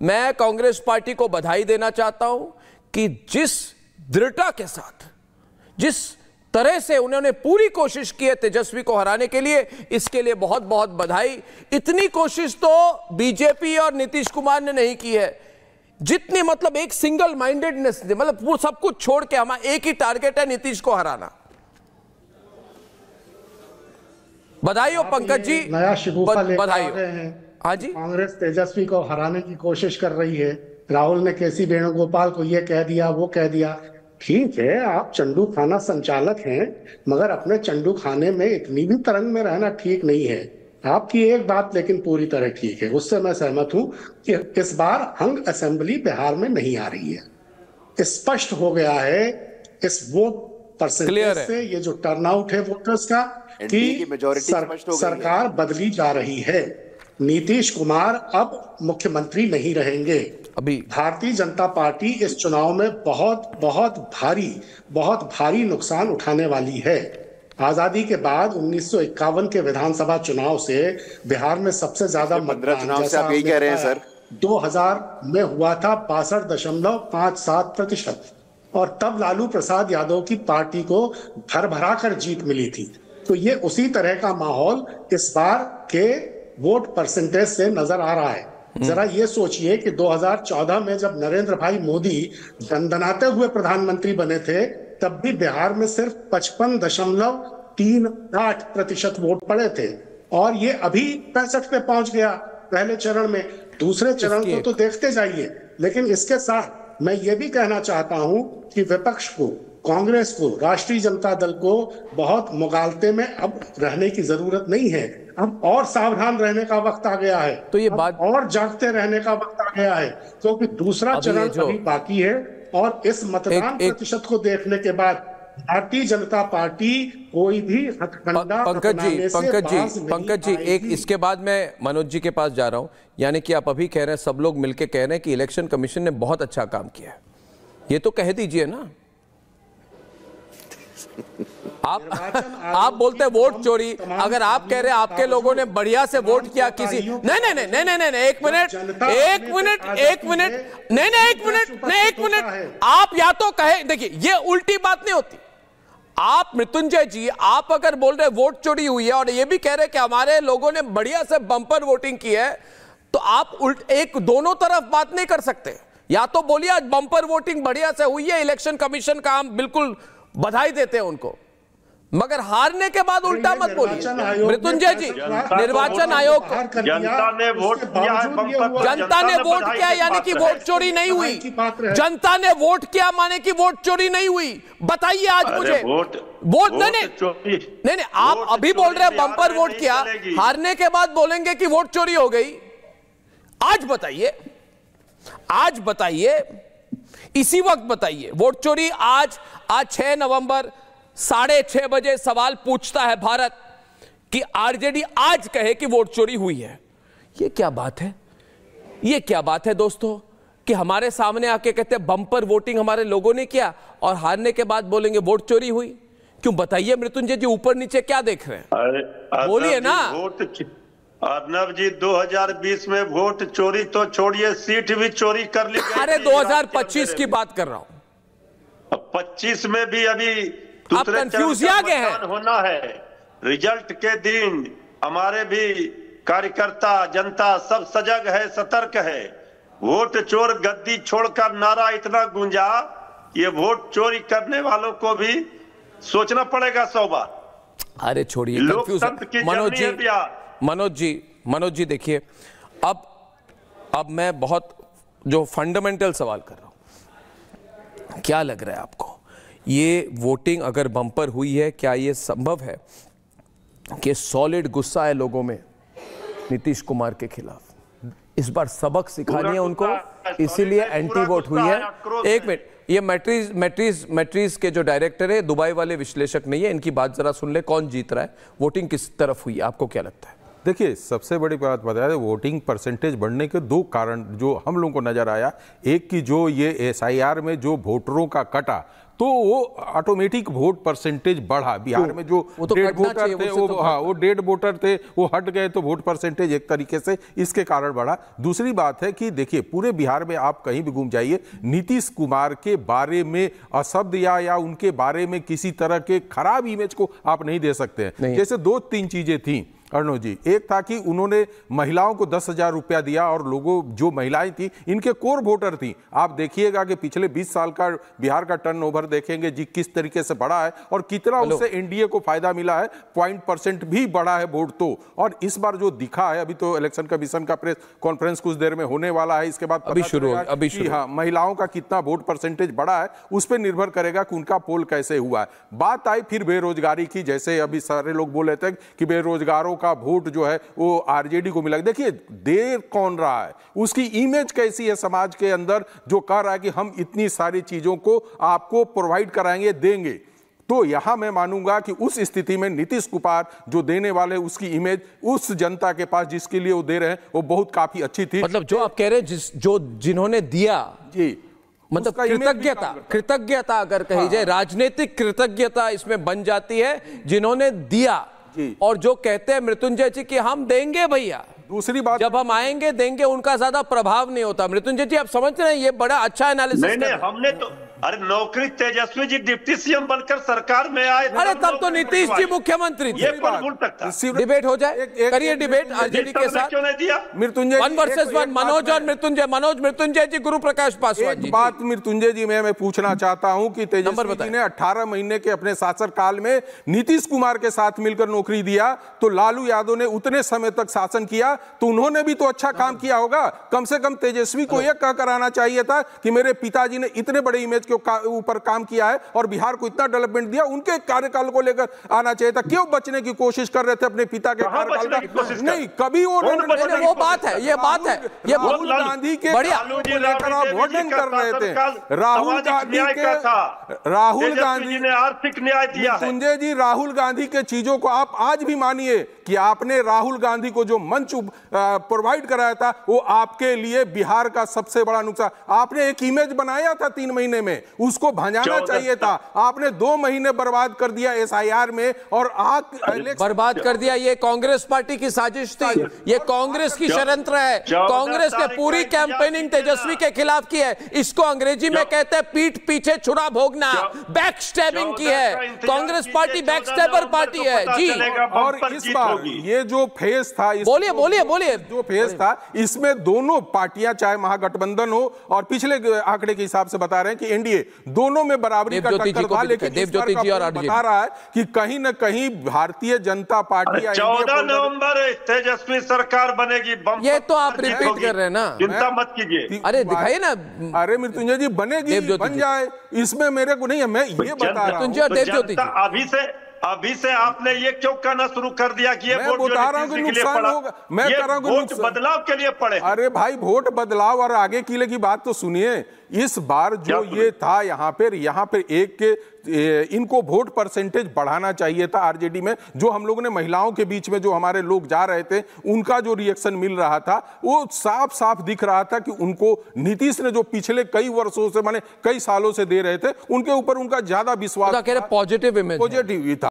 मैं कांग्रेस पार्टी को बधाई देना चाहता हूं कि जिस दृढ़ता के साथ, जिस तरह से उन्होंने पूरी कोशिश की है तेजस्वी को हराने के लिए, इसके लिए बहुत बहुत बधाई। इतनी कोशिश तो बीजेपी और नीतीश कुमार ने नहीं की है जितनी, मतलब एक सिंगल माइंडेडनेस, मतलब वो सब कुछ छोड़ के हमारा एक ही टारगेट है, नीतीश को हराना। बधाई हो पंकज जी, नया शिगुफा लेकर आ गए हैं। हाँ जी, कांग्रेस तेजस्वी को हराने की कोशिश कर रही है। राहुल ने केसी वेणुगोपाल को ये कह दिया, वो कह दिया। ठीक है, आप चंडू खाना संचालक हैं, मगर अपने चंडू खाने में इतनी भी तरंग में रहना ठीक नहीं है। आपकी एक बात लेकिन पूरी तरह ठीक है, उससे मैं सहमत हूं कि इस बार हंग असेंबली बिहार में नहीं आ रही है। स्पष्ट हो गया है इस वोट परसेंटेज से, ये जो टर्नआउट है वोटर्स का, कि सरकार बदली जा रही है। नीतीश कुमार अब मुख्यमंत्री नहीं रहेंगे। अभी भारतीय जनता पार्टी इस चुनाव में बहुत भारी नुकसान उठाने वाली है। आजादी के बाद 1951 के विधानसभा चुनाव से बिहार में सबसे ज्यादा मतदान, जैसा आप यही कह रहे हैं सर, 2000 में हुआ था 62.57%, और तब लालू प्रसाद यादव की पार्टी को भरभरा कर जीत मिली थी। तो ये उसी तरह का माहौल इस बार के वोट परसेंटेज से नजर आ रहा है। जरा ये सोचिए कि 2014 में जब नरेंद्र भाई मोदी दंदनाते हुए प्रधानमंत्री बने थे, तब भी बिहार में सिर्फ 55.38% वोट पड़े थे, और ये अभी 65 पे पहुंच गया पहले चरण में। दूसरे चरण को तो देखते जाइए। लेकिन इसके साथ मैं ये भी कहना चाहता हूं कि विपक्ष को, कांग्रेस को, राष्ट्रीय जनता दल को बहुत मुगालते में अब रहने की जरूरत नहीं है। अब और सावधान रहने का वक्त आ गया है, तो ये बात और जागते रहने का वक्त आ गया है, क्योंकि दूसरा चरण अभी बाकी है। और इस मतदान प्रतिशत को देखने के बाद भारतीय जनता पार्टी कोई भी हथकंडा पंकज जी एक इसके बाद मैं मनोज जी के पास जा रहा हूं। यानी कि आप अभी कह रहे हैं, सब लोग मिलकर कह रहे हैं कि इलेक्शन कमीशन ने बहुत अच्छा काम किया है, ये तो कह दीजिए ना। आप बोलते हैं वोट चोरी, अगर आप कह रहे हैं आपके लोगों ने बढ़िया से वोट किया किसी, नहीं, एक मिनट, आप या तो कहे, देखिए ये उल्टी बात नहीं होती। आप मृत्युंजय जी, आप अगर बोल रहे वोट चोरी हुई है और ये भी कह रहे कि हमारे लोगों ने बढ़िया से बम्पर वोटिंग की है, तो आप एक दोनों तरफ बात नहीं कर सकते। या तो बोलिए आज बम्पर वोटिंग बढ़िया से हुई है, इलेक्शन कमीशन का हम बिल्कुल बधाई देते हैं उनको, मगर हारने के बाद उल्टा मत बोलिए। मृत्युंजय जी, निर्वाचन आयोग, जनता ने वोट किया, जनता ने वोट किया यानी कि वोट चोरी नहीं हुई। जनता ने वोट किया माने कि वोट चोरी नहीं हुई। बताइए आज मुझे वोट नहीं, आप अभी बोल रहे हैं बम्पर वोट किया, हारने के बाद बोलेंगे कि वोट चोरी हो गई। आज बताइए, इसी वक्त बताइए, वोट चोरी आज 6 नवंबर 6:30 बजे सवाल पूछता है भारत कि आरजेडी आज कहे कि वोट चोरी हुई है। ये क्या बात है? ये क्या बात है दोस्तों कि हमारे सामने आके कहते हैं बम्पर वोटिंग हमारे लोगों ने किया और हारने के बाद बोलेंगे वोट चोरी हुई। क्यों? बताइए मृत्युंजय जी, ऊपर नीचे क्या देख रहे हैं? बोलिए ना। अर्नब जी, 2020 में वोट चोरी तो छोड़िए, सीट भी चोरी कर ली। अरे 2025 की बात कर रहा हूं। 25 में भी अभी आप कंफ्यूज आ गए हैं। होना है रिजल्ट के दिन। हमारे भी कार्यकर्ता, जनता सब सजग है, सतर्क है। वोट चोर गद्दी छोड़कर नारा इतना गूंजा, ये वोट चोरी करने वालों को भी सोचना पड़ेगा 100 बार। अरे छोड़िए, लोकतंत्र की मनोज जी देखिए, अब मैं बहुत जो फंडामेंटल सवाल कर रहा हूं, क्या लग रहा है आपको, ये वोटिंग अगर बम्पर हुई है, क्या ये संभव है कि सॉलिड गुस्सा है लोगों में नीतीश कुमार के खिलाफ? इस बार सबक सिखानी है उनको, इसीलिए एंटी वोट हुई है। एक मिनट, ये मैट्रीज के जो डायरेक्टर है, दुबई वाले विश्लेषक नहीं है, इनकी बात जरा सुन ले। कौन जीत रहा है, वोटिंग किस तरफ हुई है, आपको क्या लगता है? देखिए, सबसे बड़ी बात बताया, वोटिंग परसेंटेज बढ़ने के 2 कारण जो हम लोगों को नजर आया। एक की जो ये SIR में जो वोटरों का कटा, तो वो ऑटोमेटिक वोट परसेंटेज बढ़ा। बिहार में जो वो तो डेड कटना वोटर चाहिए, थे उससे तो वो डेड वोटर थे, वो हट गए, तो वोट परसेंटेज एक तरीके से इसके कारण बढ़ा। दूसरी बात है कि देखिए पूरे बिहार में आप कहीं भी घूम जाइए, नीतीश कुमार के बारे में अशब्द या उनके बारे में किसी तरह के खराब इमेज को आप नहीं दे सकते हैं। जैसे 2-3 चीजें थी अर्णव जी। एक था कि उन्होंने महिलाओं को 10,000 रुपया दिया, और लोगों जो महिलाएं थी इनके कोर वोटर थी। आप देखिएगा कि पिछले 20 साल का बिहार का टर्नओवर देखेंगे जी किस तरीके से बढ़ा है और कितना उससे एनडीए को फायदा मिला है, 0.% भी बढ़ा है वोट तो। और इस बार जो दिखा है, अभी तो इलेक्शन कमीशन का प्रेस कॉन्फ्रेंस कुछ देर में होने वाला है, इसके बाद अभी शुरू हाँ महिलाओं का कितना वोट परसेंटेज बढ़ा है उस पर निर्भर करेगा कि उनका पोल कैसे हुआ है। बात आई फिर बेरोजगारी की, जैसे अभी सारे लोग बोल रहे थे कि बेरोजगारों का वोट जो है वो आरजेडी को मिला। देखिए देर कौन रहा है, उसकी इमेज कैसी है समाज के अंदर, जो कह रहा है कि हम इतनी सारी चीजों को आपको प्रोवाइड कराएंगे, देंगे। तो यहां मैं मानूंगा कि उस स्थिति में नीतीश कुमार जो देने वाले, उसकी इमेज उस जनता के पास जिसके लिए वो दे रहे हैं वो बहुत काफी अच्छी थी। मतलब जो आप कह रहे हैं जिन्होंने दिया जी, मतलब कृतज्ञता अगर कही जाए, राजनीतिक कृतज्ञता इसमें बन जाती है, जिन्होंने दिया। और जो कहते हैं मृत्युंजय जी कि हम देंगे भैया, दूसरी बात जब हम आएंगे देंगे, उनका ज्यादा प्रभाव नहीं होता। मृत्युंजय जी आप समझ रहे हैं, ये बड़ा अच्छा एनालिसिस। नहीं, हमने तो अरे नौकरी तेजस्वी जी डिप्टी सीएम बनकर सरकार में आए, अरे तब तो नीतीश जी मुख्यमंत्री थे। ये कौन भूल सकता? डिबेट हो जाए, करिए डिबेट आरजेडी के साथ। क्यों नहीं दिया? मृत्युंजय 1 वर्सेस 1, मनोज और मृत्युंजय जी, गुरु प्रकाश पासवान जी। बात मृत्युंजय जी मैं पूछना चाहता हूं कि तेजस्वी जी ने 18 महीने के अपने शासन काल में नीतीश कुमार के साथ मिलकर नौकरी दिया, तो लालू यादव ने उतने समय तक शासन किया, तो उन्होंने भी तो अच्छा काम किया होगा। कम से कम तेजस्वी को यह कहकर आना चाहिए था कि मेरे पिताजी ने इतने बड़े इमेज के ऊपर काम किया है और बिहार को इतना डेवलपमेंट दिया, उनके कार्यकाल को लेकर आना चाहिए था। क्यों बचने की कोशिश कर रहे थे अपने पिता के कार्यकाल का? नहीं, कभी वो बात है, ये बात है, ये राहुल गांधी के लेकर आप वोटिंग कर रहे थे। राहुल गांधी ने आर्थिक न्याय दिया है। संजय जी, राहुल गांधी के चीजों को आप आज भी मानिए कि आपने राहुल गांधी को जो मंच प्रोवाइड कराया था, वो आपके लिए बिहार का सबसे बड़ा नुकसान। आपने एक इमेज बनाया था 3 महीने में, उसको भंजाना चाहिए था। आपने 2 महीने बर्बाद कर दिया एसआईआर में, और बर्बाद कर दिया। ये कांग्रेस पार्टी की साजिश थी, ये कांग्रेस की षड्यंत्र है। कांग्रेस ने पूरी कैंपेनिंग तेजस्वी के खिलाफ की है। इसको अंग्रेजी में कहते हैं पीठ पीछे छुरा भोगना, बैक स्टैबिंग की है। Congress party back stabber party है जी। और इस बार ये जो फेज था, बोलिए जो फेज था, इसमें दोनों पार्टियां, चाहे महागठबंधन हो और पिछले आंकड़े के हिसाब से बता रहे हैं कि एनडीए, दोनों में बराबरी का टक्कर था। लेकिन देवज्योति जी और बता रहा है कि कहीं न कहीं भारतीय जनता पार्टी 14 नवंबर तेजस्वी सरकार बनेगी। ये तो आप रिपीट कर रहे हैं ना, चिंता मत कीजिए। अरे दिखाइए ना। अरे मृत्युंजय जी, बनेगी, बन जाए, इसमें मेरे को नहीं है, मैं ये बता रहा हूं। देवज्योति जी, अभी से आपने ये क्यों कहना शुरू कर दिया कि ये वोट बता रहा हूं कि नुकसान होगा। मैं कह रहा हूं वोट बदलाव के लिए पड़े। अरे भाई, वोट बदलाव और आगे की की बात तो सुनिए। इस बार जो ये था यहाँ पे इनको वोट परसेंटेज बढ़ाना चाहिए था आरजेडी में। जो हम लोगों ने महिलाओं के बीच में जो हमारे लोग जा रहे थे, उनका जो रिएक्शन मिल रहा था, वो साफ साफ दिख रहा था कि उनको नीतीश ने जो पिछले कई वर्षों से, माने कई सालों से दे रहे थे, उनके ऊपर उनका ज्यादा विश्वास, पॉजिटिव इमेज था।